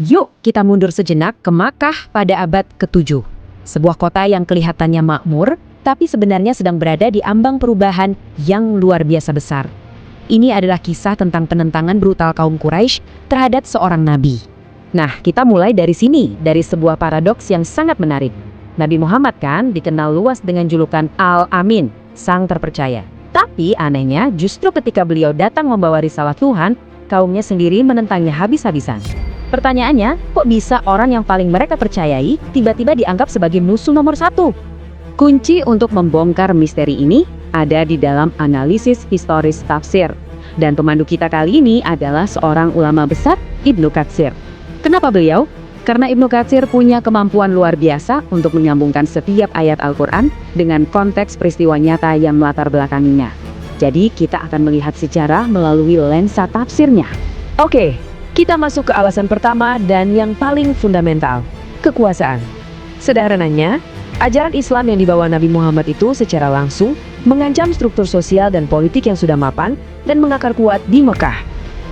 Yuk kita mundur sejenak ke Makkah pada abad ke-7. Sebuah kota yang kelihatannya makmur, tapi sebenarnya sedang berada di ambang perubahan yang luar biasa besar. Ini adalah kisah tentang penentangan brutal kaum Quraisy terhadap seorang nabi. Nah, kita mulai dari sini, dari sebuah paradoks yang sangat menarik. Nabi Muhammad kan dikenal luas dengan julukan Al-Amin, sang terpercaya. Tapi anehnya, justru ketika beliau datang membawa risalah Tuhan, kaumnya sendiri menentangnya habis-habisan. Pertanyaannya, kok bisa orang yang paling mereka percayai tiba-tiba dianggap sebagai musuh nomor satu? Kunci untuk membongkar misteri ini ada di dalam analisis historis tafsir. Dan pemandu kita kali ini adalah seorang ulama besar, Ibnu Katsir. Kenapa beliau? Karena Ibnu Katsir punya kemampuan luar biasa untuk menyambungkan setiap ayat Al-Quran dengan konteks peristiwa nyata yang melatar belakanginya. Jadi kita akan melihat sejarah melalui lensa tafsirnya. Oke, kita masuk ke alasan pertama dan yang paling fundamental, kekuasaan. Sederhananya, ajaran Islam yang dibawa Nabi Muhammad itu secara langsung mengancam struktur sosial dan politik yang sudah mapan dan mengakar kuat di Mekah.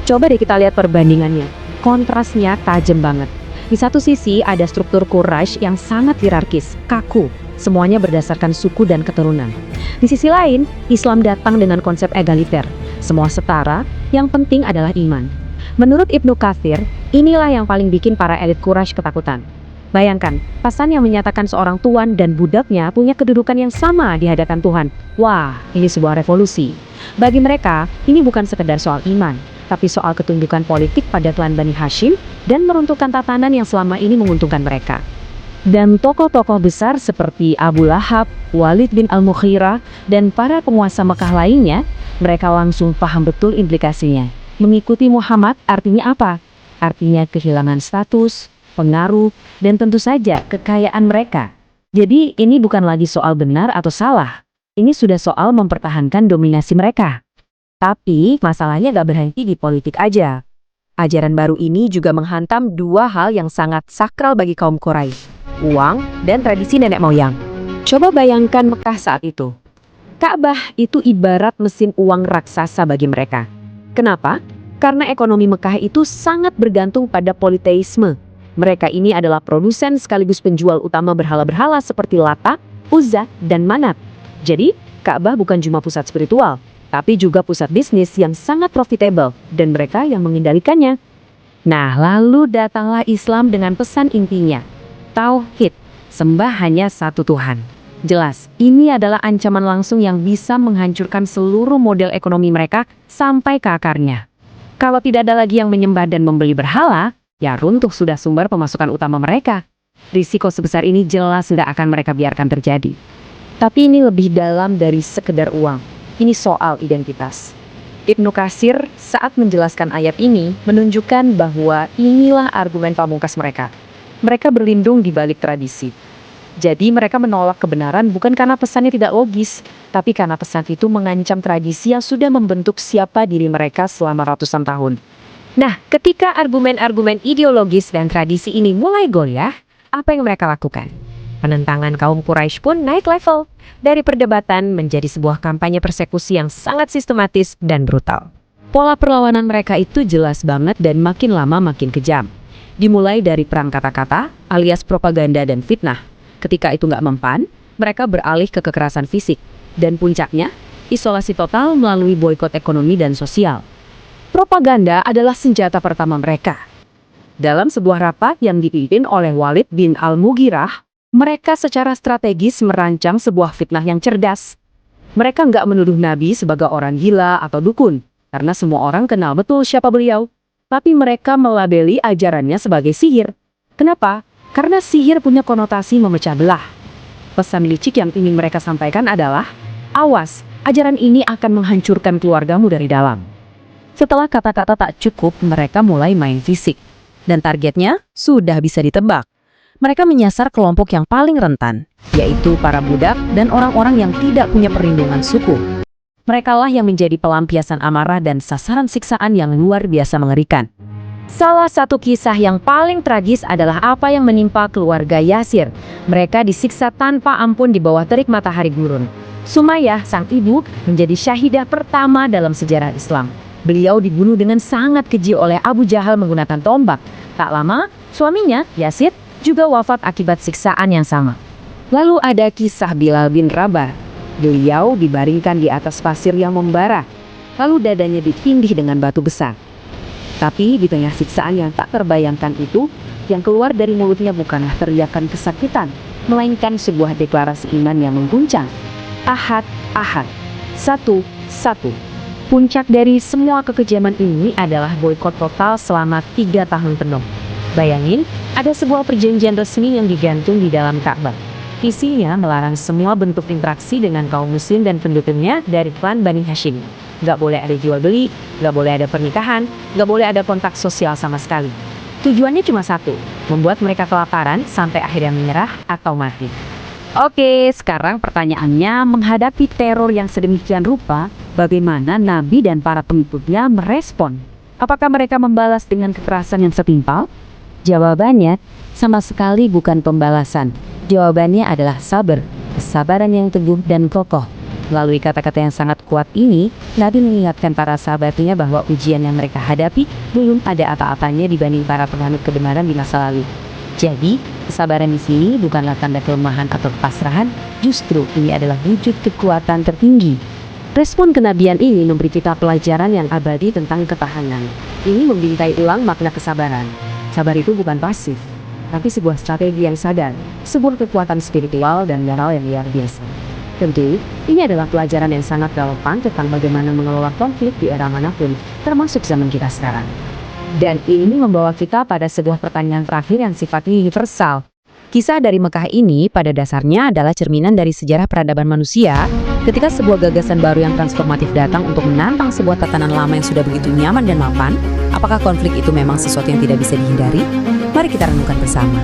Coba deh kita lihat perbandingannya. Kontrasnya tajam banget. Di satu sisi ada struktur Quraisy yang sangat hierarkis, kaku, semuanya berdasarkan suku dan keturunan. Di sisi lain, Islam datang dengan konsep egaliter, semua setara, yang penting adalah iman. Menurut Ibnu Katsir, inilah yang paling bikin para elit Quraisy ketakutan. Bayangkan, pasan yang menyatakan seorang tuan dan budaknya punya kedudukan yang sama di hadapan Tuhan. Wah, ini sebuah revolusi. Bagi mereka, ini bukan sekedar soal iman, tapi soal ketundukan politik pada klan Bani Hashim dan meruntuhkan tatanan yang selama ini menguntungkan mereka. Dan tokoh-tokoh besar seperti Abu Lahab, Walid bin Al-Mughirah, dan para penguasa Mekah lainnya, mereka langsung paham betul implikasinya. Mengikuti Muhammad artinya apa? Artinya kehilangan status, pengaruh, dan tentu saja kekayaan mereka. Jadi ini bukan lagi soal benar atau salah. Ini sudah soal mempertahankan dominasi mereka. Tapi masalahnya gak berhenti di politik aja. Ajaran baru ini juga menghantam dua hal yang sangat sakral bagi kaum Quraisy, uang dan tradisi nenek moyang. Coba bayangkan Mekah saat itu. Ka'bah itu ibarat mesin uang raksasa bagi mereka. Kenapa? Karena ekonomi Mekah itu sangat bergantung pada politeisme. Mereka ini adalah produsen sekaligus penjual utama berhala-berhala seperti Lata, Uzza, dan Manat. Jadi, Ka'bah bukan cuma pusat spiritual, tapi juga pusat bisnis yang sangat profitable dan mereka yang mengendalikannya. Nah, lalu datanglah Islam dengan pesan intinya. Tauhid, sembah hanya satu Tuhan. Jelas, ini adalah ancaman langsung yang bisa menghancurkan seluruh model ekonomi mereka sampai ke akarnya. Kalau tidak ada lagi yang menyembah dan membeli berhala, ya runtuh sudah sumber pemasukan utama mereka. Risiko sebesar ini jelas tidak akan mereka biarkan terjadi. Tapi ini lebih dalam dari sekedar uang. Ini soal identitas. Ibnu Katsir saat menjelaskan ayat ini menunjukkan bahwa inilah argumen pamungkas mereka. Mereka berlindung di balik tradisi. Jadi mereka menolak kebenaran bukan karena pesannya tidak logis, tapi karena pesan itu mengancam tradisi yang sudah membentuk siapa diri mereka selama ratusan tahun. Nah, ketika argumen-argumen ideologis dan tradisi ini mulai goyah, apa yang mereka lakukan? Penentangan kaum Quraisy pun naik level. Dari perdebatan menjadi sebuah kampanye persekusi yang sangat sistematis dan brutal. Pola perlawanan mereka itu jelas banget dan makin lama makin kejam. Dimulai dari perang kata-kata alias propaganda dan fitnah. Ketika itu nggak mempan, mereka beralih ke kekerasan fisik. Dan puncaknya, isolasi total melalui boikot ekonomi dan sosial. Propaganda adalah senjata pertama mereka. Dalam sebuah rapat yang dipimpin oleh Walid bin Al-Mughirah, mereka secara strategis merancang sebuah fitnah yang cerdas. Mereka nggak menuduh Nabi sebagai orang gila atau dukun, karena semua orang kenal betul siapa beliau. Tapi mereka melabeli ajarannya sebagai sihir. Kenapa? Karena sihir punya konotasi memecah belah. Pesan licik yang ingin mereka sampaikan adalah, awas, ajaran ini akan menghancurkan keluargamu dari dalam. Setelah kata-kata tak cukup, mereka mulai main fisik. Dan targetnya sudah bisa ditebak. Mereka menyasar kelompok yang paling rentan, yaitu para budak dan orang-orang yang tidak punya perlindungan suku. Merekalah yang menjadi pelampiasan amarah dan sasaran siksaan yang luar biasa mengerikan. Salah satu kisah yang paling tragis adalah apa yang menimpa keluarga Yasir. Mereka disiksa tanpa ampun di bawah terik matahari gurun. Sumayyah, sang ibu, menjadi syahidah pertama dalam sejarah Islam. Beliau dibunuh dengan sangat keji oleh Abu Jahal menggunakan tombak. Tak lama, suaminya, Yazid, juga wafat akibat siksaan yang sama. Lalu ada kisah Bilal bin Rabah. Beliau dibaringkan di atas pasir yang membara, lalu dadanya ditindih dengan batu besar. Tapi di tengah siksaan yang tak terbayangkan itu, yang keluar dari mulutnya bukanlah teriakan kesakitan, melainkan sebuah deklarasi iman yang mengguncang. Ahad, ahad, satu, satu. Puncak dari semua kekejaman ini adalah boikot total selama 3 tahun penuh. Bayangin, ada sebuah perjanjian resmi yang digantung di dalam Ka'bah. Isinya melarang semua bentuk interaksi dengan kaum muslim dan pendukungnya dari klan Bani Hashim. Gak boleh ada jual beli, gak boleh ada pernikahan, gak boleh ada kontak sosial sama sekali. Tujuannya cuma satu, membuat mereka kelaparan sampai akhirnya menyerah atau mati. Oke, sekarang pertanyaannya, menghadapi teror yang sedemikian rupa, bagaimana Nabi dan para pengikutnya merespon? Apakah mereka membalas dengan kekerasan yang setimpal? Jawabannya, sama sekali bukan pembalasan. Jawabannya adalah sabar, kesabaran yang teguh dan kokoh. Melalui kata-kata yang sangat kuat ini, Nabi mengingatkan para sahabatnya bahwa ujian yang mereka hadapi belum ada apa-apanya dibanding para penganut kebenaran di masa lalu. Jadi, kesabaran di sini bukanlah tanda kelemahan atau kepasrahan, justru ini adalah wujud kekuatan tertinggi. Respon kenabian ini memberi kita pelajaran yang abadi tentang ketahanan. Ini membingkai ulang makna kesabaran. Sabar itu bukan pasif, tapi sebuah strategi yang sadar, sebuah kekuatan spiritual dan moral yang luar biasa. Tentu, ini adalah pelajaran yang sangat relevan tentang bagaimana mengelola konflik di era manapun, termasuk zaman kita sekarang. Dan ini membawa kita pada sebuah pertanyaan terakhir yang sifatnya universal. Kisah dari Mekah ini pada dasarnya adalah cerminan dari sejarah peradaban manusia ketika sebuah gagasan baru yang transformatif datang untuk menantang sebuah tatanan lama yang sudah begitu nyaman dan mapan. Apakah konflik itu memang sesuatu yang tidak bisa dihindari? Mari kita renungkan bersama.